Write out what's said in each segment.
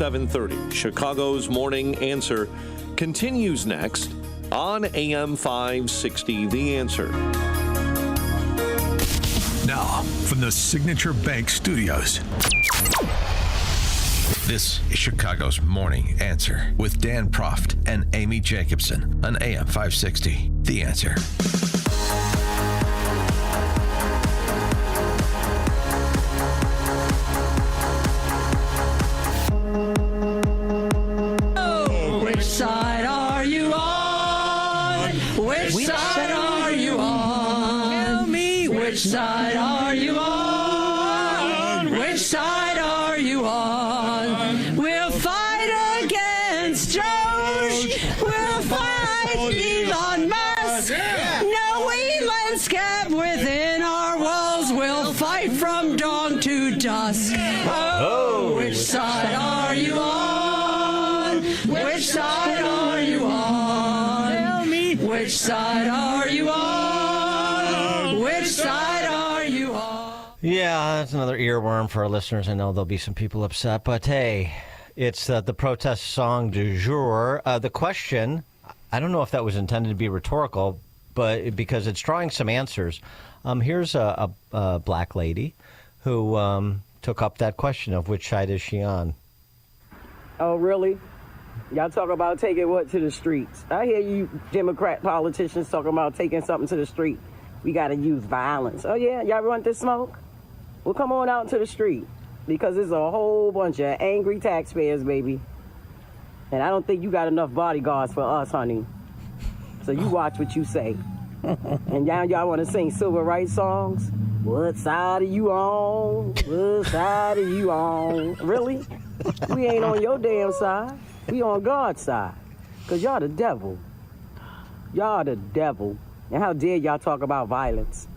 7:30. Chicago's Morning Answer continues next on AM 560, The Answer. Now, from the Signature Bank Studios, this is Chicago's Morning Answer with Dan Proft and Amy Jacobson on AM 560, The Answer. Which side are you on? Which side are you on? Tell me, which side are you on? Which side are you on? We'll fight against DOGE. We'll fight Elon Musk. No Elon's kept within our walls. We'll fight from dawn to dusk. Oh, which side are you on? Which side are you on? Tell me. Which side are you on? Which side are you on? Yeah, that's another earworm for our listeners. I know there'll be some people upset, but hey, it's the protest song du jour. The question, I don't know if that was intended to be rhetorical, but because it's drawing some answers. Here's a black lady who took up that question of which side is she on. Oh, really? Y'all talk about taking what to the streets? I hear you Democrat politicians talking about taking something to the street. We got to use violence. Oh, yeah? Y'all want this smoke? Well, come on out to the street because there's a whole bunch of angry taxpayers, baby. And I don't think you got enough bodyguards for us, honey. So you watch what you say. And y'all want to sing civil rights songs? What side are you on? What side are you on? Really? We ain't on your damn side. We on God's side. Because y'all the devil. Y'all the devil. And how dare y'all talk about violence?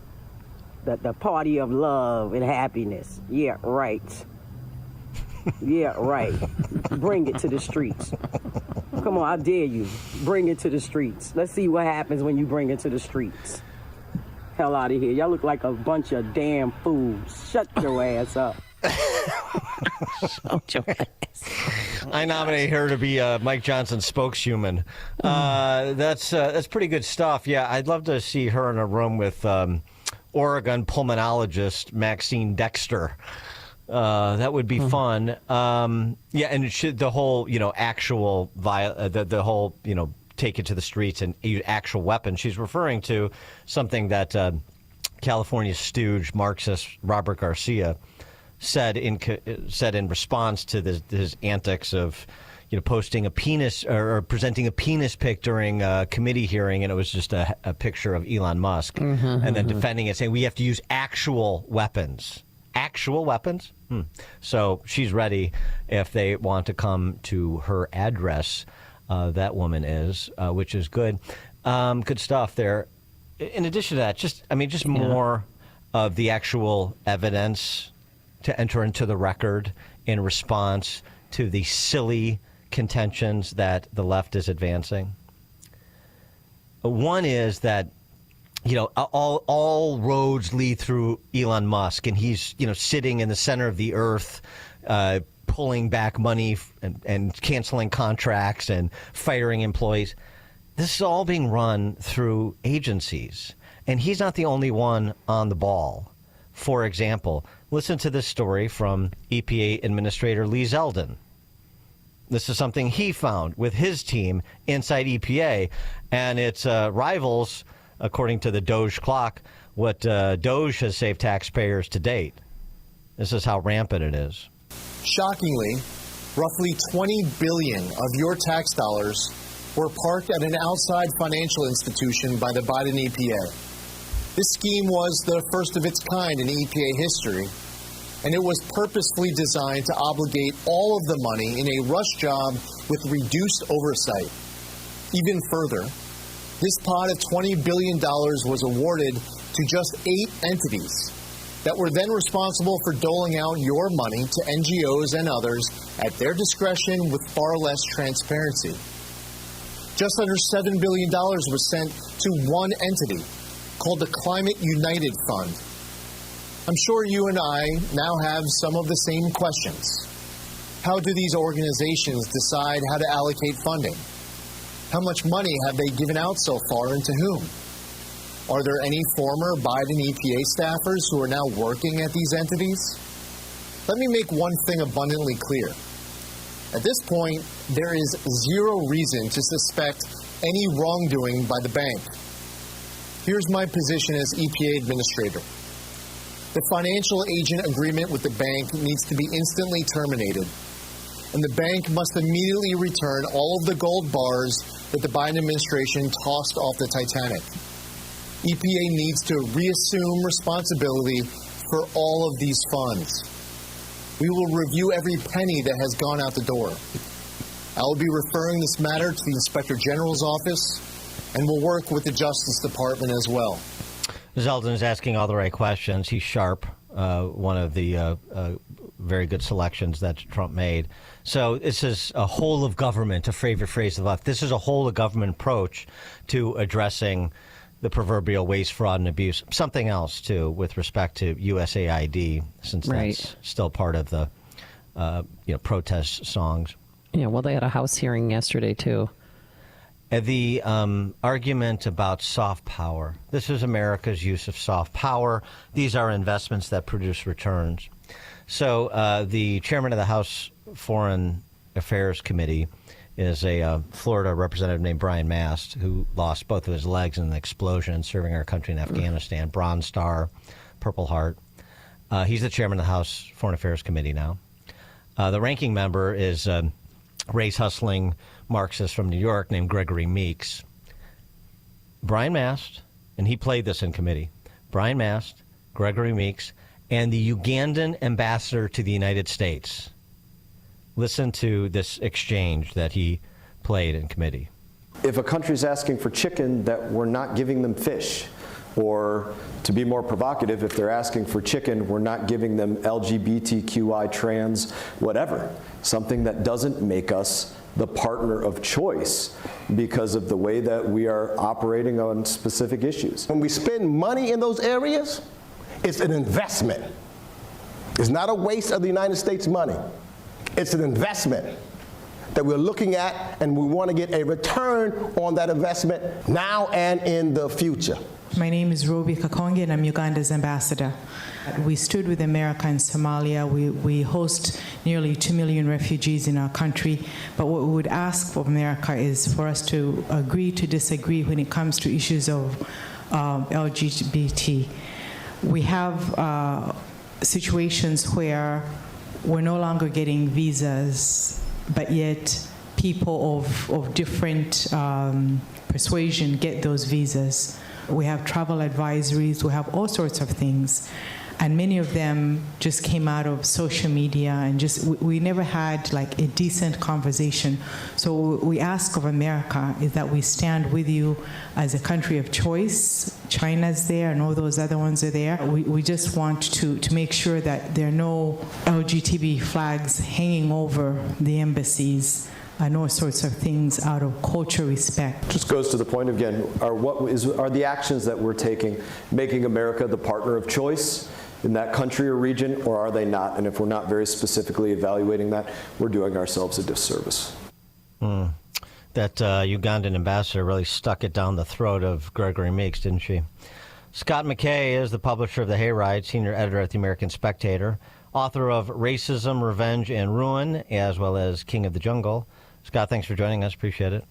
The party of love and happiness. Yeah, right. Yeah, right. Bring it to the streets. Come on, I dare you. Bring it to the streets. Let's see what happens when you bring it to the streets. Hell out of here. Y'all look like a bunch of damn fools. Shut your ass up. I nominate her to be Mike Johnson's spokeshuman. That's pretty good stuff. Yeah, I'd love to see her in a room with Oregon pulmonologist Maxine Dexter. That would be fun. Yeah, and it should, the whole, actual the whole, take it to the streets and use actual weapons. She's referring to something that California stooge Marxist Robert Garcia said in response to his antics of, posting a penis or presenting a penis pic during a committee hearing, and it was just a picture of Elon Musk, and then defending it, saying we have to use actual weapons. Actual weapons? So she's ready if they want to come to her address. That woman is, which is good. Good stuff there. In addition to that, just more of the actual evidence to enter into the record in response to the silly contentions that the left is advancing. One is that, all roads lead through Elon Musk, and he's, sitting in the center of the earth, pulling back money and canceling contracts and firing employees. This is all being run through agencies, and he's not the only one on the ball. For example, listen to this story from EPA Administrator Lee Zeldin. This is something he found with his team inside EPA, and its rivals, according to the DOGE clock, what DOGE has saved taxpayers to date. This is how rampant it is. Shockingly, roughly $20 billion of your tax dollars were parked at an outside financial institution by the Biden EPA. This scheme was the first of its kind in EPA history, and it was purposefully designed to obligate all of the money in a rush job with reduced oversight. Even further, this pot of $20 billion was awarded to just 8 entities that were then responsible for doling out your money to NGOs and others at their discretion with far less transparency. Just under $7 billion was sent to one entity called the Climate United Fund. I'm sure you and I now have some of the same questions. How do these organizations decide how to allocate funding? How much money have they given out so far and to whom? Are there any former Biden EPA staffers who are now working at these entities? Let me make one thing abundantly clear. At this point, there is zero reason to suspect any wrongdoing by the bank. Here's my position as EPA administrator. The financial agent agreement with the bank needs to be instantly terminated, and the bank must immediately return all of the gold bars that the Biden administration tossed off the Titanic. EPA needs to reassume responsibility for all of these funds. We will review every penny that has gone out the door. I will be referring this matter to the Inspector General's office, and we'll work with the Justice Department as well. Zeldin is asking all the right questions. He's sharp, one of the very good selections that Trump made. So this is a whole of government, a favorite phrase of the left. This is a whole of government approach to addressing the proverbial waste, fraud, and abuse. Something else, too, with respect to USAID, since that's still part of the protest songs. Yeah, well, they had a House hearing yesterday, too. The argument about soft power. This is America's use of soft power. These are investments that produce returns. So the chairman of the House Foreign Affairs Committee is a Florida representative named Brian Mast, who lost both of his legs in an explosion serving our country in Afghanistan. Bronze Star, Purple Heart. He's the chairman of the House Foreign Affairs Committee now. The ranking member is race-hustling Marxist from New York named Gregory Meeks. Brian Mast, and he played this in committee, Brian Mast, Gregory Meeks, and the Ugandan ambassador to the United States. Listen to this exchange that he played in committee. If a country's asking for chicken, that we're not giving them fish. Or, to be more provocative, if they're asking for chicken, we're not giving them LGBTQI, trans, whatever. Something that doesn't make us the partner of choice because of the way that we are operating on specific issues. When we spend money in those areas, it's an investment. It's not a waste of the United States money. It's an investment that we're looking at, and we want to get a return on that investment now and in the future. My name is Robi Kakongi, and I'm Uganda's ambassador. We stood with America in Somalia. We host nearly 2 million refugees in our country. But what we would ask of America is for us to agree to disagree when it comes to issues of LGBT. We have situations where we're no longer getting visas, but yet people of different persuasion get those visas. We have travel advisories, we have all sorts of things. And many of them just came out of social media, and just we never had like a decent conversation. So what we ask of America is that we stand with you as a country of choice. China's there and all those other ones are there. We just want to make sure that there are no LGBT flags hanging over the embassies and all sorts of things out of cultural respect. Just goes to the point again, are the actions that we're taking making America the partner of choice in that country or region, or are they not? And if we're not very specifically evaluating that, we're doing ourselves a disservice. That Ugandan ambassador really stuck it down the throat of Gregory Meeks, didn't she? Scott McKay is the publisher of the Hayride, senior editor at the American Spectator, author of Racism, Revenge, and Ruin, as well as King of the Jungle. Scott, thanks for joining us. Appreciate it.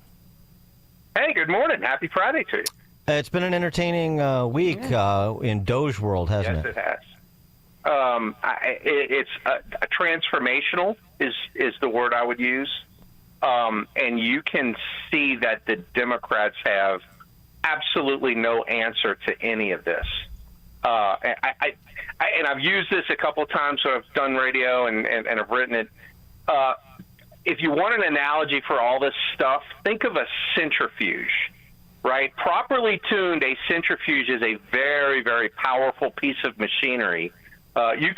Hey, good morning. Happy Friday to you. It's been an entertaining week in DOGE world, hasn't it? Yes, it has. It's transformational is the word I would use. And you can see that the Democrats have absolutely no answer to any of this. And I've used this a couple times when I've done radio and I've written it. If you want an analogy for all this stuff, think of a centrifuge, right? Properly tuned, a centrifuge is a very, very powerful piece of machinery. You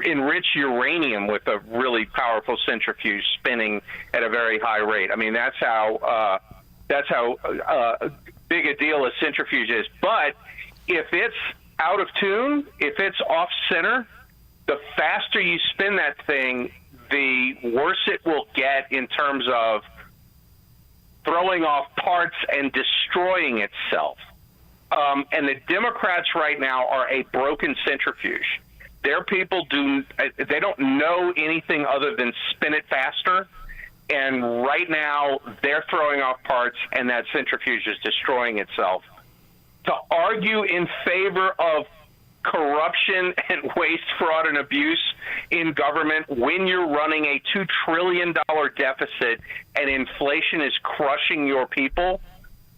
enrich uranium with a really powerful centrifuge spinning at a very high rate. I mean, that's how big a deal a centrifuge is. But if it's out of tune, if it's off center, the faster you spin that thing, the worse it will get in terms of throwing off parts and destroying itself. And the Democrats right now are a broken centrifuge. Their people they don't know anything other than spin it faster. And right now they're throwing off parts, and that centrifuge is destroying itself. To argue in favor of corruption and waste, fraud, and abuse in government when you're running a $2 trillion deficit and inflation is crushing your people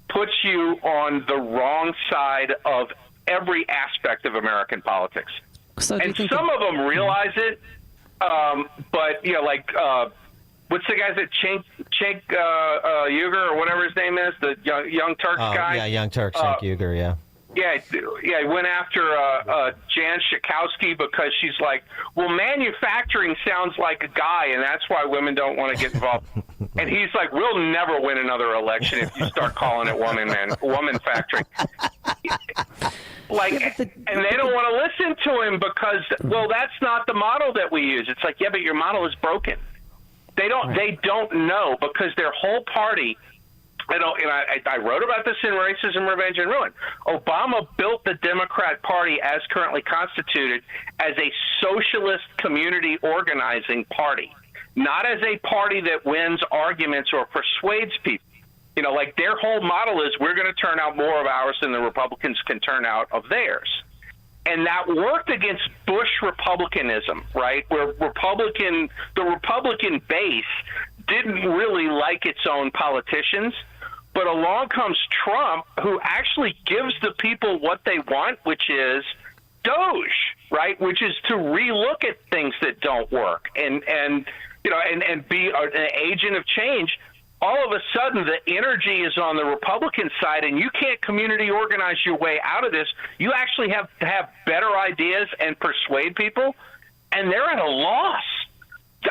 puts you on the wrong side of every aspect of American politics. So and some of them realize it, but, you know, like, what's the guy's that Cenk Uygur or whatever his name is, the young Turks guy? Yeah, Young Turks, Cenk Uygur, yeah. Yeah, he went after Jan Schakowsky because she's like, well, manufacturing sounds like a guy, and that's why women don't want to get involved. And he's like, we'll never win another election if you start calling it woman factory. Like, and they don't want to listen to him because, well, that's not the model that we use. It's like, yeah, but your model is broken. They don't know because their whole party. I wrote about this in Racism, Revenge, and Ruin. Obama built the Democrat Party as currently constituted as a socialist community organizing party, not as a party that wins arguments or persuades people. You know, like their whole model is we're going to turn out more of ours than the Republicans can turn out of theirs. And that worked against Bush Republicanism, right? Where the Republican base didn't really like its own politicians. But along comes Trump, who actually gives the people what they want, which is DOGE, right? Which is to relook at things that don't work and be an agent of change. All of a sudden, the energy is on the Republican side, and you can't community organize your way out of this. You actually have to have better ideas and persuade people, and they're at a loss.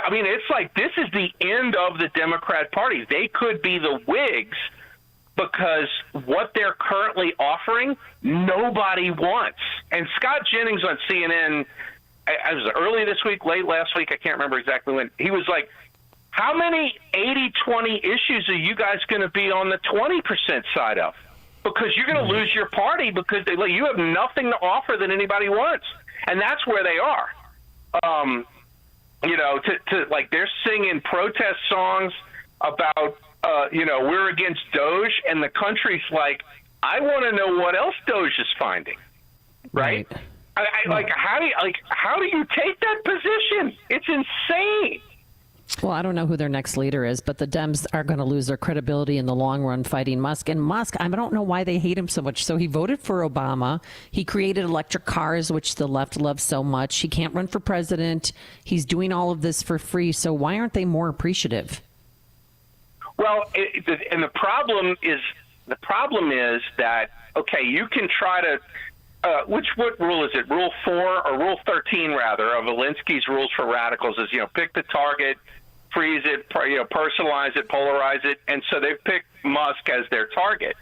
I mean, it's like this is the end of the Democrat Party. They could be the Whigs because what they're currently offering, nobody wants. And Scott Jennings on CNN, it was early this week, late last week, I can't remember exactly when, he was like, how many 80-20 issues are you guys going to be on the 20% side of? Because you're going to lose your party because you have nothing to offer that anybody wants. And that's where they are. They're singing protest songs about, we're against DOGE, and the country's like, I want to know what else DOGE is finding, right? How do you take that position? It's insane. Well, I don't know who their next leader is, but the Dems are going to lose their credibility in the long run fighting Musk. And Musk, I don't know why they hate him so much. So he voted for Obama. He created electric cars, which the left loves so much. He can't run for president. He's doing all of this for free. So why aren't they more appreciative? Well, and the problem is that, okay, you can try to, what rule is it? Rule 4 or Rule 13 rather of Alinsky's rules for radicals is, pick the target, freeze it, personalize it, polarize it, and so they've picked Musk as their target.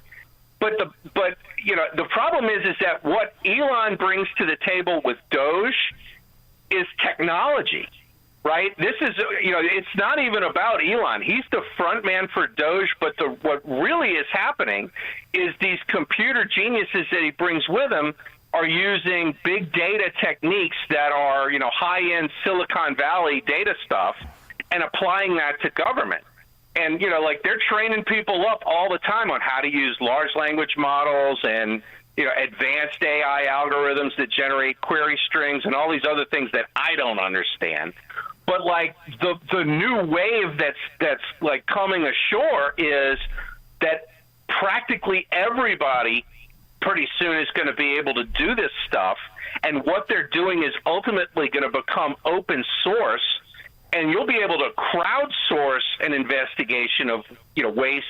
But the problem is that what Elon brings to the table with DOGE is technology, right? This is it's not even about Elon. He's the front man for DOGE, but what really is happening is these computer geniuses that he brings with him are using big data techniques that are high-end Silicon Valley data stuff and applying that to government. And, they're training people up all the time on how to use large language models and, advanced AI algorithms that generate query strings and all these other things that I don't understand. But, the new wave that's coming ashore is that practically everybody pretty soon is going to be able to do this stuff. And what they're doing is ultimately going to become open source. And you'll be able to crowdsource an investigation of waste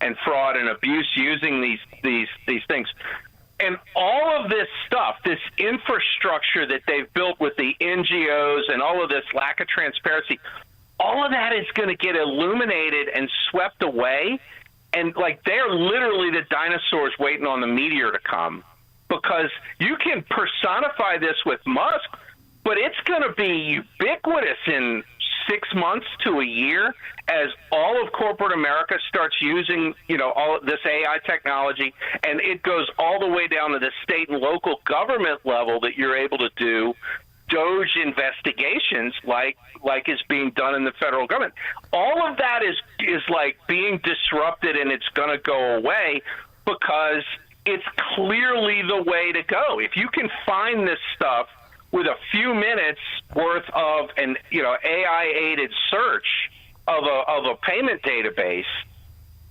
and fraud and abuse using these things. And all of this stuff, this infrastructure that they've built with the NGOs and all of this lack of transparency, all of that is going to get illuminated and swept away. And they're literally the dinosaurs waiting on the meteor to come, because you can personify this with Musk, but it's going to be ubiquitous in 6 months to a year, as all of corporate America starts using, all of this AI technology, and it goes all the way down to the state and local government level that you're able to do DOGE investigations like is being done in the federal government. All of that is like being disrupted, and it's going to go away because it's clearly the way to go. If you can find this stuff with a few minutes worth of an AI aided search of a payment database,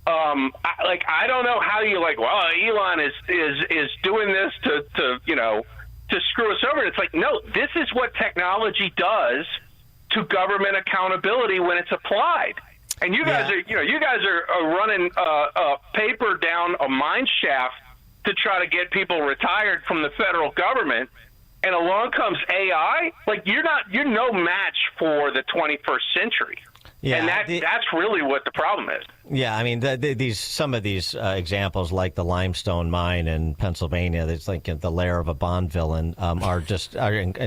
I don't know how you Elon is doing this to screw us over. It's like, no, this is what technology does to government accountability when it's applied. And you guys are running paper down a mine shaft to try to get people retired from the federal government. And along comes AI. Like, you're no match for the 21st century. Yeah, and that's really what the problem is. Yeah, I mean, some of these examples, like the limestone mine in Pennsylvania, that's like the lair of a Bond villain, are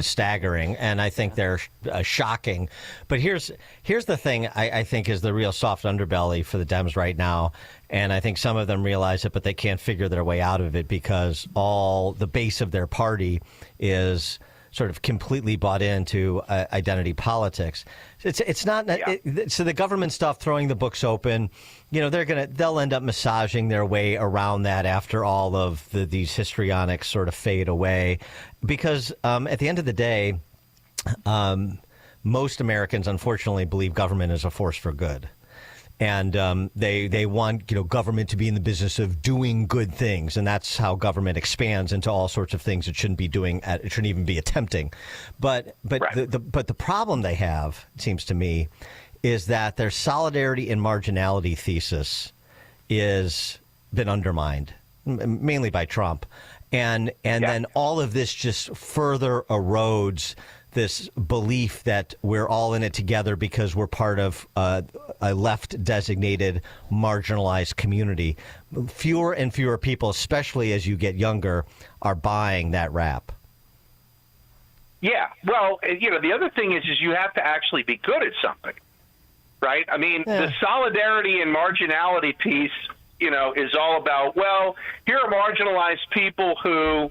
staggering, and I think they're shocking. But here's the thing I think is the real soft underbelly for the Dems right now, and I think some of them realize it, but they can't figure their way out of it because all the base of their party is sort of completely bought into identity politics. It's not so the government stuff, throwing the books open, they'll end up massaging their way around that after all of these histrionics sort of fade away, because at the end of the day, most Americans unfortunately believe government is a force for good. And they want government to be in the business of doing good things, and that's how government expands into all sorts of things it shouldn't be doing. It shouldn't even be attempting. But the problem they have, it seems to me, is that their solidarity and marginality thesis is been undermined, mainly by Trump, and then all of this just further erodes this belief that we're all in it together because we're part of a left-designated, marginalized community. Fewer and fewer people, especially as you get younger, are buying that rap. Yeah, well, the other thing is you have to actually be good at something, right? I mean, the solidarity and marginality piece, is all about, well, here are marginalized people who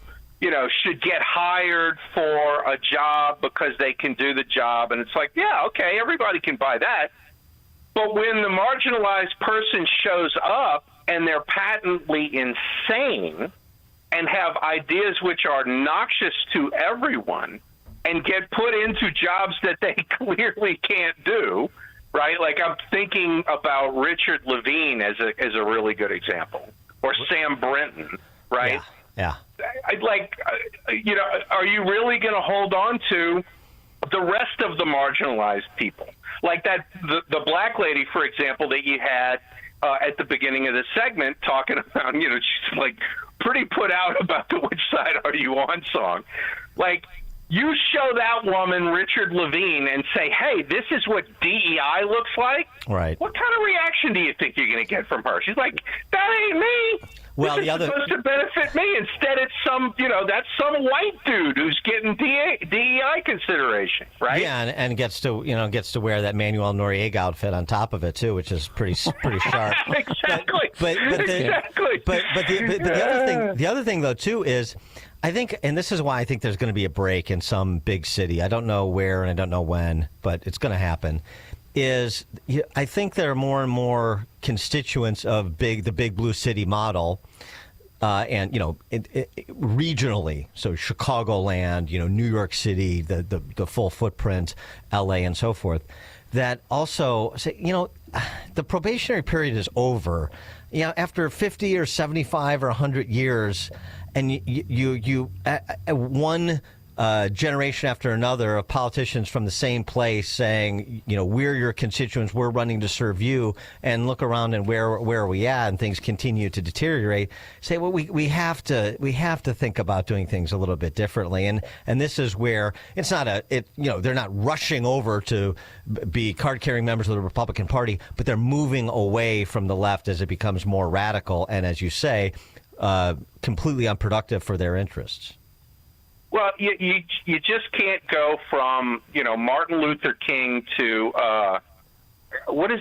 should get hired for a job because they can do the job. And it's like, yeah, okay, everybody can buy that. But when the marginalized person shows up and they're patently insane and have ideas which are noxious to everyone and get put into jobs that they clearly can't do, right? Like, I'm thinking about Richard Levine as a really good example, or Sam Brinton, right? Yeah. Are you really going to hold on to the rest of the marginalized people? Like the black lady, for example, that you had at the beginning of the segment talking about, she's like pretty put out about the "Which Side Are You On" song. Like, you show that woman Richard Levine and say, hey, this is what DEI looks like. Right. What kind of reaction do you think you're going to get from her? She's like, that ain't me. Well, this is supposed to benefit me. Instead, it's that's some white dude who's getting DEI consideration, right? Yeah, and gets to wear that Manuel Noriega outfit on top of it too, which is pretty sharp. Exactly. But the other thing though too is, I think, and this is why I think there's going to be a break in some big city. I don't know where and I don't know when, but it's going to happen. I think there are more and more constituents of the big blue city model, and regionally, so Chicagoland, New York City, the full footprint, L.A. and so forth, that also say, the probationary period is over. After 50 or 75 or 100 years, and you one generation after another of politicians from the same place saying, we're your constituents, we're running to serve you, and look around and where are we at, and things continue to deteriorate. Say, well, we have to think about doing things a little bit differently, and this is where it's not they're not rushing over to be card-carrying members of the Republican Party, but they're moving away from the left as it becomes more radical and, as you say, completely unproductive for their interests. Well, you just can't go from Martin Luther King to what is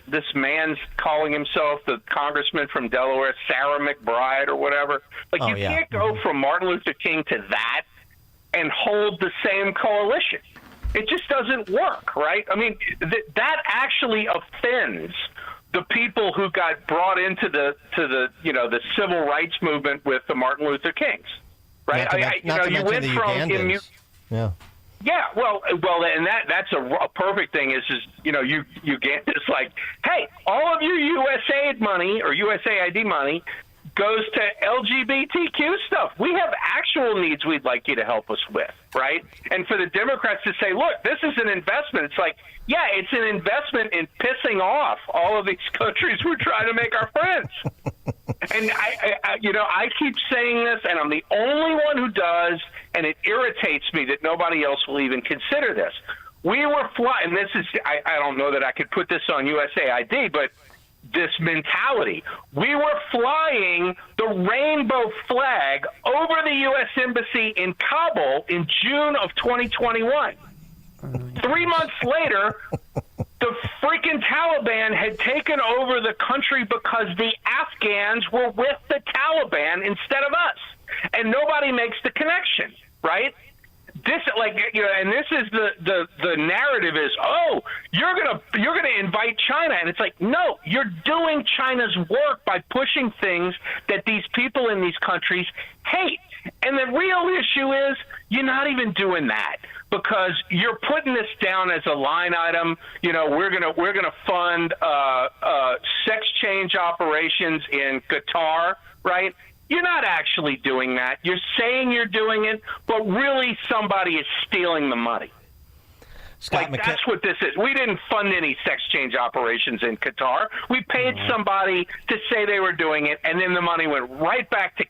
this man's calling himself, the congressman from Delaware, Sarah McBride or whatever. Like you can't go from Martin Luther King to that and hold the same coalition. It just doesn't work, right? I mean, that actually offends the people who got brought into the civil rights movement with the Martin Luther Kings, right? You went from Yeah, well, and that's a perfect thing is you get it's like, hey, all of your USAID money or USAID money goes to LGBTQ stuff. We have actual needs we'd like you to help us with, right? And for the Democrats to say, look, this is an investment. It's like, yeah, it's an investment in pissing off all of these countries we're trying to make our friends. And I keep saying this, and I'm the only one who does, and it irritates me that nobody else will even consider this. We were flying, and this is, I don't know that I could put this on USAID, but this mentality. We were flying the rainbow flag over the U.S. Embassy in Kabul in June of 2021. 3 months later, the freaking Taliban had taken over the country because the Afghans were with the Taliban instead of us. And nobody makes the connection, right? This, and this is the narrative is, oh, you're gonna invite China, and it's like, no, you're doing China's work by pushing things that these people in these countries hate. And the real issue is you're not even doing that because you're putting this down as a line item. We're gonna fund sex change operations in Qatar, right? You're not actually doing that. You're saying you're doing it, but really somebody is stealing the money. Scott McKay. That's what this is. We didn't fund any sex change operations in Qatar. We paid somebody to say they were doing it, and then the money went right back to